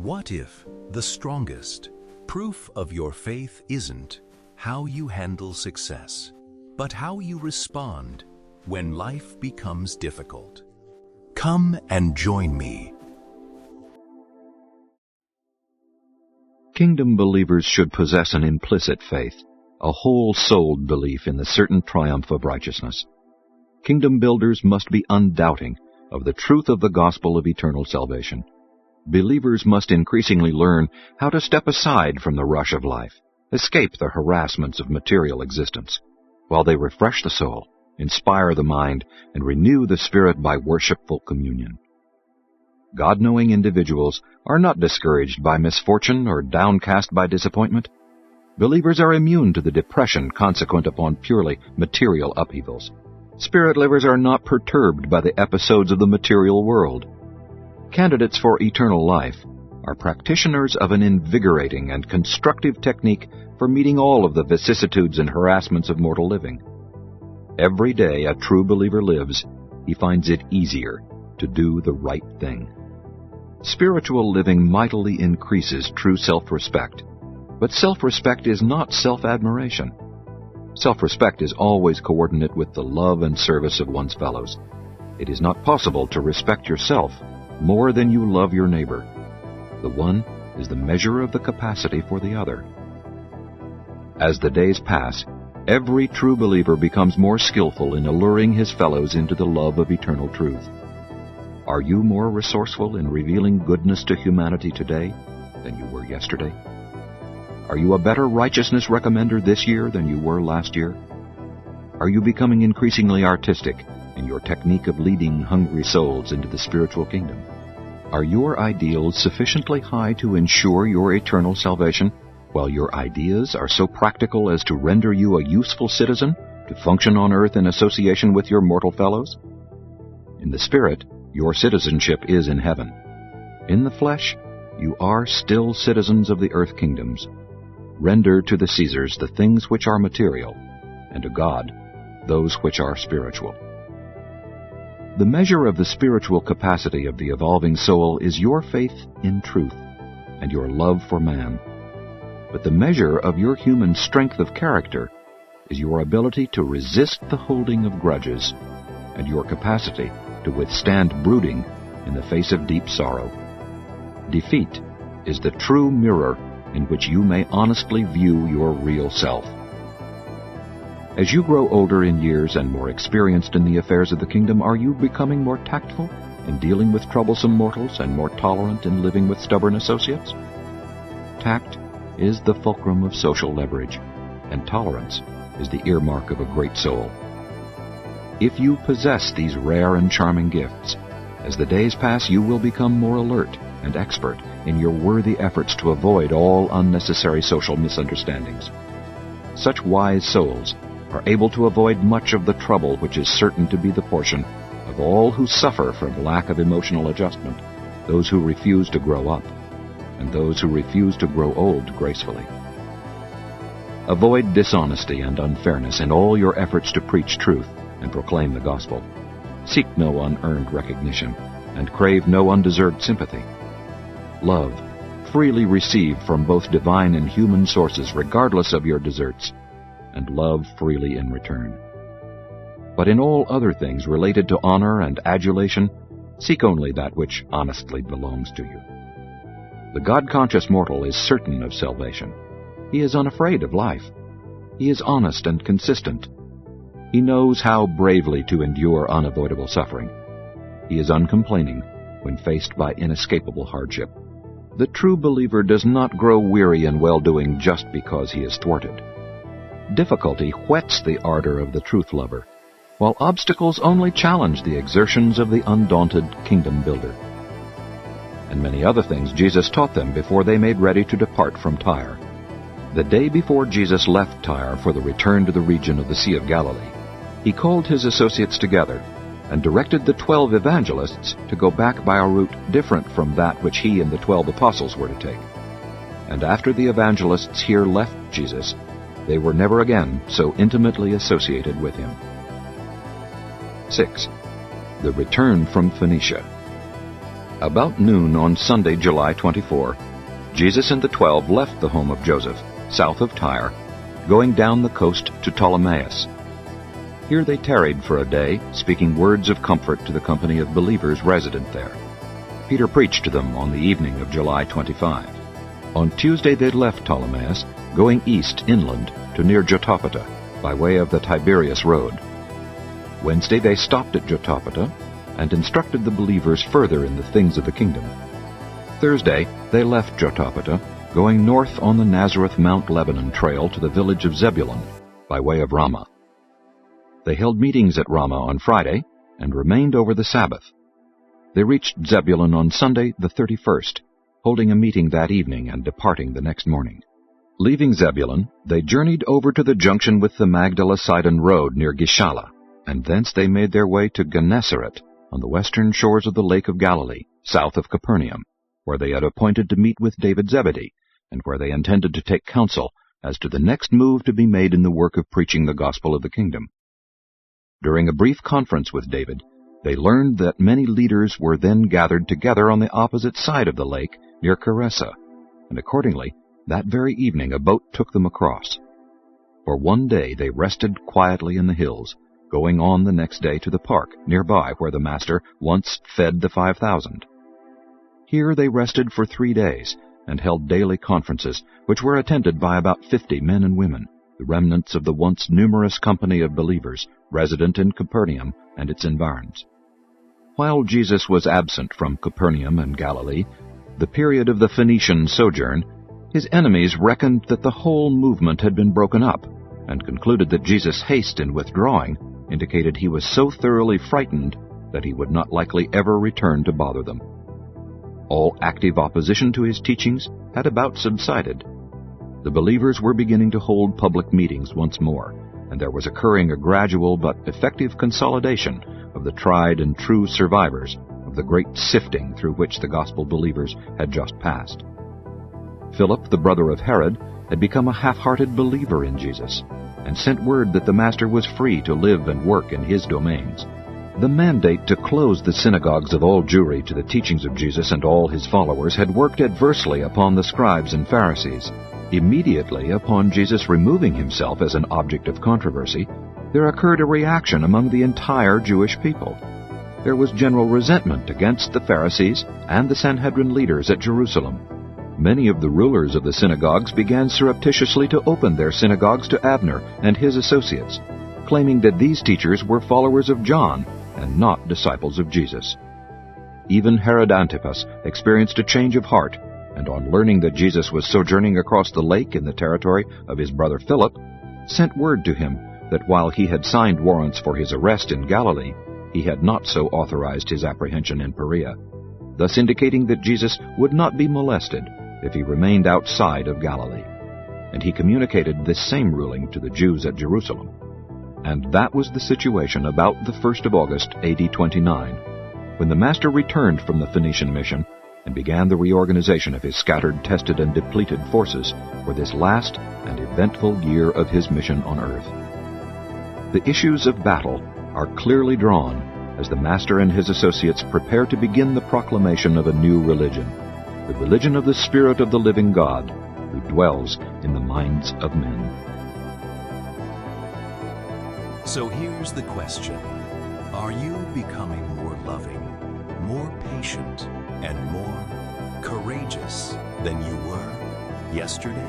What if the strongest proof of your faith isn't how you handle success, but how you respond when life becomes difficult? Come and join me. Kingdom believers should possess an implicit faith, a whole-souled belief in the certain triumph of righteousness. Kingdom builders must be undoubting of the truth of the gospel of eternal salvation. Believers must increasingly learn how to step aside from the rush of life, escape the harassments of material existence, while they refresh the soul, inspire the mind, and renew the spirit by worshipful communion. God-knowing individuals are not discouraged by misfortune or downcast by disappointment. Believers are immune to the depression consequent upon purely material upheavals. Spirit livers are not perturbed by the episodes of the material world. Candidates for eternal life are practitioners of an invigorating and constructive technique for meeting all of the vicissitudes and harassments of mortal living. Every day a true believer lives, he finds it easier to do the right thing. Spiritual living mightily increases true self-respect, but self-respect is not self-admiration. Self-respect is always coordinate with the love and service of one's fellows. It is not possible to respect yourself more than you love your neighbor. The one is the measure of the capacity for the other. As the days pass, every true believer becomes more skillful in alluring his fellows into the love of eternal truth. Are you more resourceful in revealing goodness to humanity today than you were yesterday? Are you a better righteousness recommender this year than you were last year? Are you becoming increasingly artistic in your technique of leading hungry souls into the spiritual kingdom? Are your ideals sufficiently high to ensure your eternal salvation, while your ideas are so practical as to render you a useful citizen to function on earth in association with your mortal fellows? In the spirit, your citizenship is in heaven. In the flesh, you are still citizens of the earth kingdoms. Render to the Caesars the things which are material, and to God those which are spiritual. The measure of the spiritual capacity of the evolving soul is your faith in truth and your love for man. But the measure of your human strength of character is your ability to resist the holding of grudges and your capacity to withstand brooding in the face of deep sorrow. Defeat is the true mirror in which you may honestly view your real self. As you grow older in years and more experienced in the affairs of the kingdom, are you becoming more tactful in dealing with troublesome mortals and more tolerant in living with stubborn associates? Tact is the fulcrum of social leverage, and tolerance is the earmark of a great soul. If you possess these rare and charming gifts, as the days pass you will become more alert and expert in your worthy efforts to avoid all unnecessary social misunderstandings. Such wise souls are able to avoid much of the trouble which is certain to be the portion of all who suffer from lack of emotional adjustment, those who refuse to grow up, and those who refuse to grow old gracefully. Avoid dishonesty and unfairness in all your efforts to preach truth and proclaim the gospel. Seek no unearned recognition, and crave no undeserved sympathy. Love, freely receive from both divine and human sources regardless of your deserts, and love freely in return. But in all other things related to honor and adulation, seek only that which honestly belongs to you. The God-conscious mortal is certain of salvation. He is unafraid of life. He is honest and consistent. He knows how bravely to endure unavoidable suffering. He is uncomplaining when faced by inescapable hardship. The true believer does not grow weary in well-doing just because he is thwarted. Difficulty whets the ardor of the truth lover, while obstacles only challenge the exertions of the undaunted kingdom builder. And many other things Jesus taught them before they made ready to depart from Tyre. The day before Jesus left Tyre for the return to the region of the Sea of Galilee, he called his associates together and directed the 12 evangelists to go back by a route different from that which he and the 12 apostles were to take. And after the evangelists here left Jesus, they were never again so intimately associated with him. 6. The return from Phoenicia. About noon on Sunday, July 24, Jesus and the 12 left the home of Joseph, south of Tyre, going down the coast to Ptolemais. Here they tarried for a day, speaking words of comfort to the company of believers resident there. Peter preached to them on the evening of July 25. On Tuesday they left Ptolemais, going east inland to near Jotapata, by way of the Tiberias road. Wednesday they stopped at Jotapata and instructed the believers further in the things of the kingdom. Thursday they left Jotapata, going north on the Nazareth-Mount Lebanon trail to the village of Zebulun, by way of Ramah. They held meetings at Ramah on Friday and remained over the Sabbath. They reached Zebulun on Sunday the 31st, holding a meeting that evening and departing the next morning. Leaving Zebulun, they journeyed over to the junction with the Magdala-Sidon road near Gishala, and thence they made their way to Gennesaret on the western shores of the Lake of Galilee, south of Capernaum, where they had appointed to meet with David Zebedee, and where they intended to take counsel as to the next move to be made in the work of preaching the gospel of the kingdom. During a brief conference with David, they learned that many leaders were then gathered together on the opposite side of the lake near Caressa, and accordingly, that very evening a boat took them across. For one day they rested quietly in the hills, going on the next day to the park nearby where the Master once fed the 5,000. Here they rested for 3 days and held daily conferences, which were attended by about 50 men and women, the remnants of the once numerous company of believers resident in Capernaum and its environs. While Jesus was absent from Capernaum and Galilee, the period of the Phoenician sojourn, his enemies reckoned that the whole movement had been broken up, and concluded that Jesus' haste in withdrawing indicated he was so thoroughly frightened that he would not likely ever return to bother them. All active opposition to his teachings had about subsided. The believers were beginning to hold public meetings once more, and there was occurring a gradual but effective consolidation of the tried and true survivors of the great sifting through which the gospel believers had just passed. Philip, the brother of Herod, had become a half-hearted believer in Jesus, and sent word that the Master was free to live and work in his domains. The mandate to close the synagogues of all Jewry to the teachings of Jesus and all his followers had worked adversely upon the scribes and Pharisees. Immediately upon Jesus removing himself as an object of controversy, there occurred a reaction among the entire Jewish people. There was general resentment against the Pharisees and the Sanhedrin leaders at Jerusalem. Many of the rulers of the synagogues began surreptitiously to open their synagogues to Abner and his associates, claiming that these teachers were followers of John and not disciples of Jesus. Even Herod Antipas experienced a change of heart, and on learning that Jesus was sojourning across the lake in the territory of his brother Philip, sent word to him that while he had signed warrants for his arrest in Galilee, he had not so authorized his apprehension in Perea, thus indicating that Jesus would not be molested if he remained outside of Galilee. And he communicated this same ruling to the Jews at Jerusalem. And that was the situation about the 1st of August, A.D. 29, when the Master returned from the Phoenician mission and began the reorganization of his scattered, tested, and depleted forces for this last and eventful year of his mission on earth. The issues of battle are clearly drawn as the Master and his associates prepare to begin the proclamation of a new religion, the religion of the Spirit of the living God, who dwells in the minds of men. So here's the question. Are you becoming more loving, more patient, and more courageous than you were yesterday?